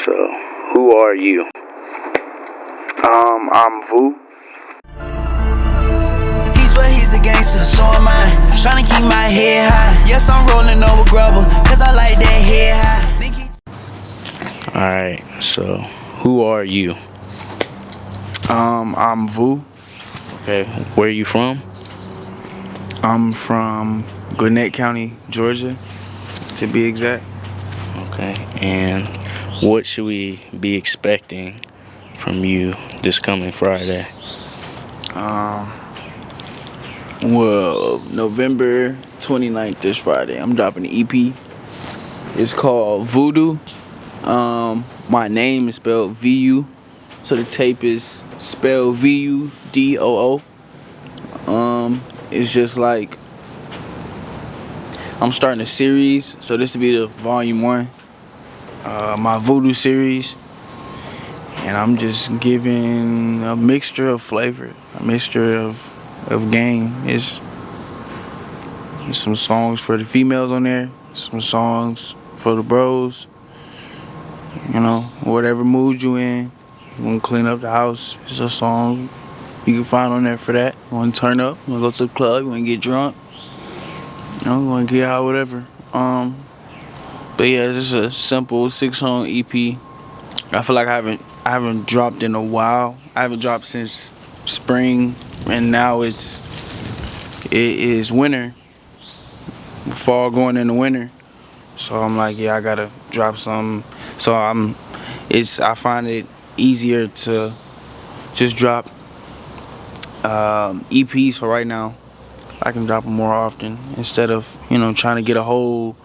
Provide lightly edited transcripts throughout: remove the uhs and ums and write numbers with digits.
So, who are you? I'm Vu. He's a gangster, so am I. Tryna keep my head high. Yes, I'm rolling over grubber, cause I like that head high. Alright, so who are you? I'm Vu. Okay, where are you from? I'm from Gwinnett County, Georgia, to be exact. Okay, and what should we be expecting from you this coming Friday? Well, November 29th, this Friday, I'm dropping an EP. It's called VuDoo. My name is spelled VU, so the tape is spelled VUDOO. It's just like I'm starting a series, so this will be the volume 1, my VuDoo series, and I'm just giving a mixture of flavor, a mixture of game. It's some songs for the females on there, some songs for the bros. You know, whatever mood you in, you want to clean up the house, it's a song you can find on there for that. You want to turn up, you want to go to the club, you want to get drunk, you know, you want to get out, whatever. But yeah, this is a simple 6-song EP. I feel like I haven't dropped in a while. I haven't dropped since spring, and now it is winter, fall going into winter. So I'm like, yeah, I gotta drop some. So I find it easier to just drop EPs for right now. I can drop them more often instead of, you know, trying to get a whole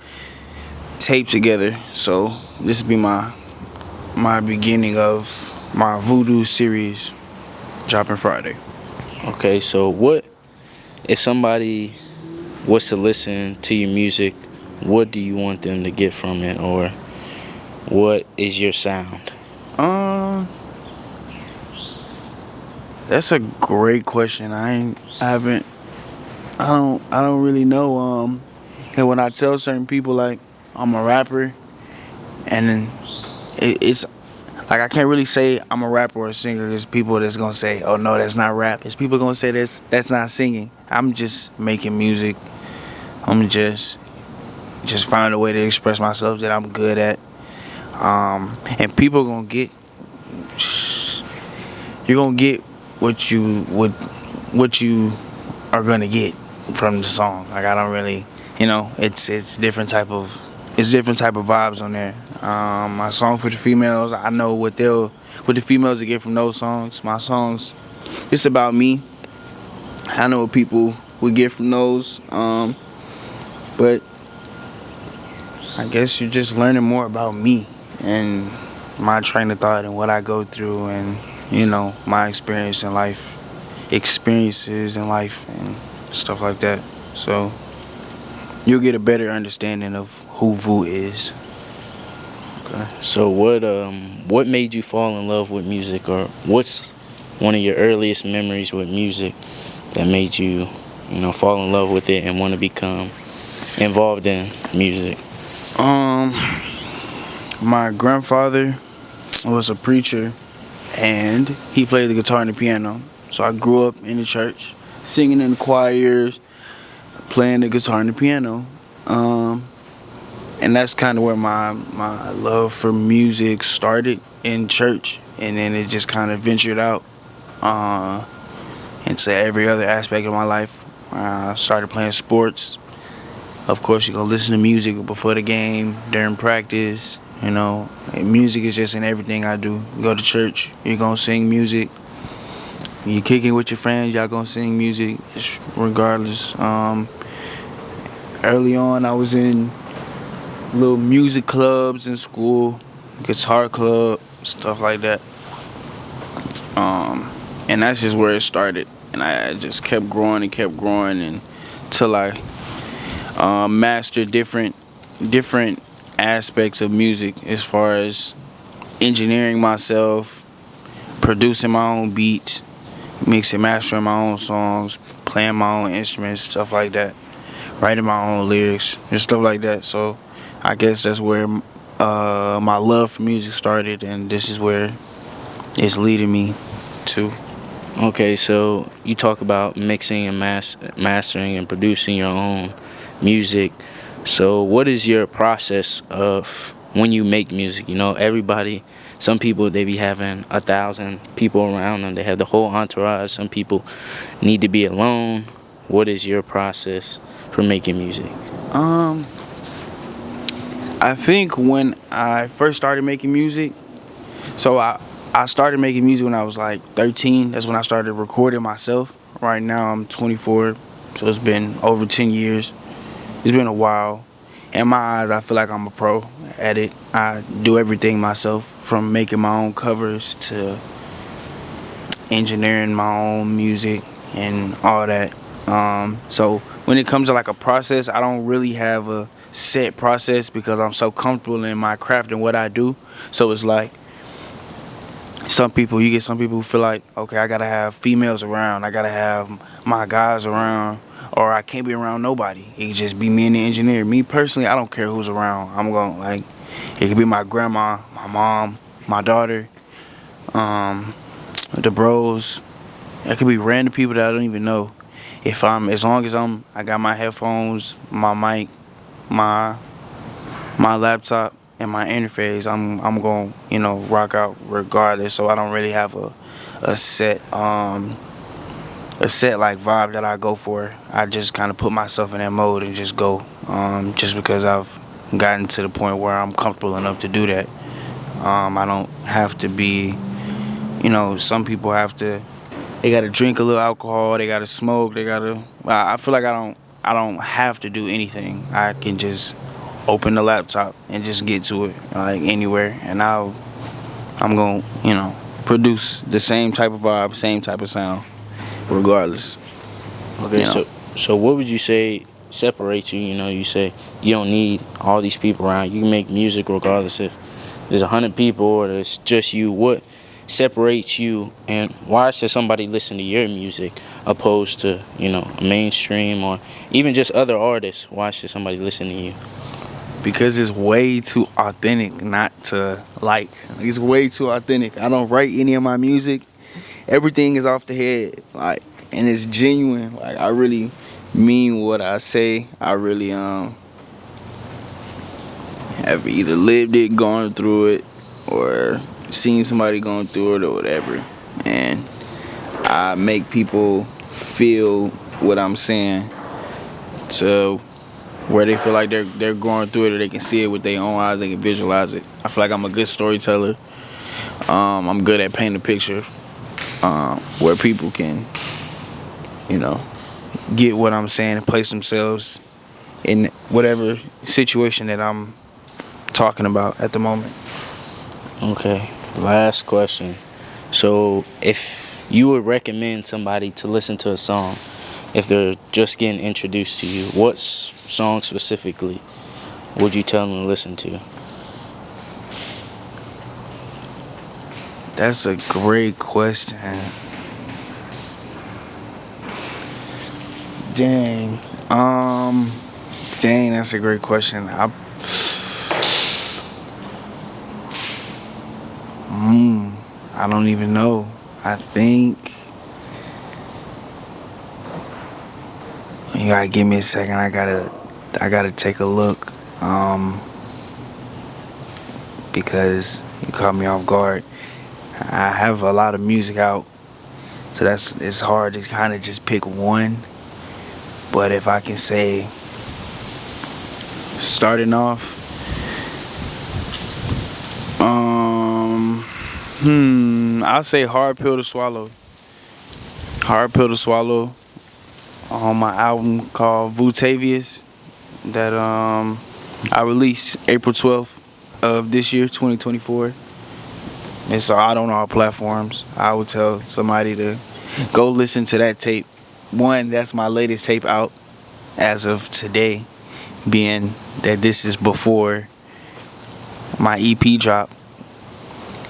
tape together. So this will be my beginning of my VuDoo series, dropping Friday. Okay, so what if somebody was to listen to your music, what do you want them to get from it, or what is your sound? That's a great question. I don't really know. And when I tell certain people like I'm a rapper, and then it's like I can't really say I'm a rapper or a singer. There's people that's gonna say, "Oh no, that's not rap." There's people gonna say that's not singing. I'm just making music. I'm just find a way to express myself that I'm good at. And people gonna get, you're gonna get what you are gonna get from the song. Like I don't really, you know, it's different type of vibes on there. My song for the females, I know what the females will get from those songs. My songs, it's about me. I know what people would get from those. But I guess you're just learning more about me and my train of thought and what I go through, and you know, my experiences in life and stuff like that. So you'll get a better understanding of who Vu is. Okay. So what made you fall in love with music, or what's one of your earliest memories with music that made you, fall in love with it and want to become involved in music? My grandfather was a preacher, and he played the guitar and the piano. So I grew up in the church, singing in the choirs, playing the guitar and the piano. And that's kind of where my love for music started, in church, and then it just kind of ventured out into every other aspect of my life. I started playing sports. Of course, you go listen to music before the game, during practice. And music is just in everything I do. You go to church, you're gonna sing music. You kicking with your friends, y'all gonna sing music, regardless. Early on, I was in little music clubs in school, guitar club, stuff like that. And that's just where it started. And I just kept growing until I mastered different aspects of music, as far as engineering myself, producing my own beats, mixing, mastering my own songs, playing my own instruments, stuff like that, writing my own lyrics and stuff like that. So I guess that's where my love for music started, and this is where it's leading me to. Okay, so you talk about mixing and mastering and producing your own music. So what is your process of when you make music? You know, everybody, some people, they be having 1,000 people around them. They have the whole entourage. Some people need to be alone. What is your process for making music? Um, I think when I first started making music, so I started making music when I was like 13. That's when I started recording myself. Right now I'm 24, so it's been over 10 years. It's been a while. In my eyes, I feel like I'm a pro at it. I do everything myself, from making my own covers to engineering my own music and all that. So when it comes to like a process, I don't really have a set process because I'm so comfortable in my craft and what I do. So it's like you get some people who feel like, okay, I gotta have females around, I gotta have my guys around, or I can't be around nobody. It can just be me and the engineer. Me personally, I don't care who's around. I'm going like, it could be my grandma, my mom, my daughter, the bros. It could be random people that I don't even know. As long as I got my headphones, my mic, my laptop, and my interface, I'm going rock out regardless. So I don't really have a set like vibe that I go for. I just kind of put myself in that mode and just go. Just because I've gotten to the point where I'm comfortable enough to do that. I don't have to be. Some people have to. They gotta drink a little alcohol. They gotta smoke. I feel like I don't have to do anything. I can just open the laptop and just get to it like anywhere, and I'm gonna produce the same type of vibe, same type of sound, regardless. Okay, so what would you say separates you? You know, you say you don't need all these people around. You can make music regardless if there's 100 people or there's just you. What separates you, and why should somebody listen to your music opposed to mainstream or even just other artists? Why should somebody listen to you? Because it's way too authentic not to like. It's way too authentic. I don't write any of my music. Everything is off the head, like, and it's genuine. Like, I really mean what I say. I really have either lived it, gone through it, or seen somebody going through it or whatever. And I make people feel what I'm saying to where they feel like they're going through it, or they can see it with their own eyes, they can visualize it. I feel like I'm a good storyteller. I'm good at painting a picture where people can, get what I'm saying and place themselves in whatever situation that I'm talking about at the moment. Okay, last question. So if you would recommend somebody to listen to a song, if they're just getting introduced to you, what song specifically would you tell them to listen to? That's a great question. Dang. That's a great question. I don't even know. I think you gotta give me a second. I gotta take a look. Because you caught me off guard. I have a lot of music out, so it's hard to kind of just pick one. But if I can say, starting off, I'll say Hard Pill to Swallow. Hard Pill to Swallow on my album called VuDoo that I released April 12th of this year, 2024. It's out on all platforms. I would tell somebody to go listen to that tape. One, that's my latest tape out as of today, being that this is before my EP drop.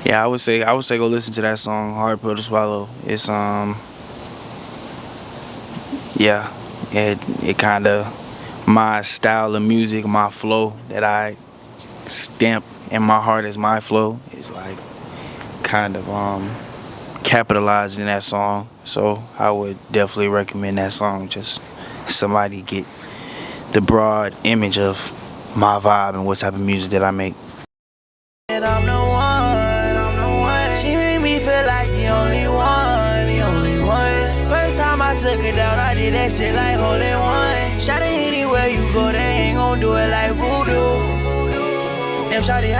Yeah, I would say go listen to that song, Hard Pill to Swallow. It's it kind of my style of music, my flow that I stamp in my heart is my flow is like kind of capitalized in that song. So I would definitely recommend that song. Just somebody get the broad image of my vibe and what type of music that I make. And I'm the one, I'm the one. She made me feel like the only one, the only one. First time I took it down, I did that shit like holding one. Shot it anywhere you go, they ain't gon' do it like VuDoo. Damn, shawty,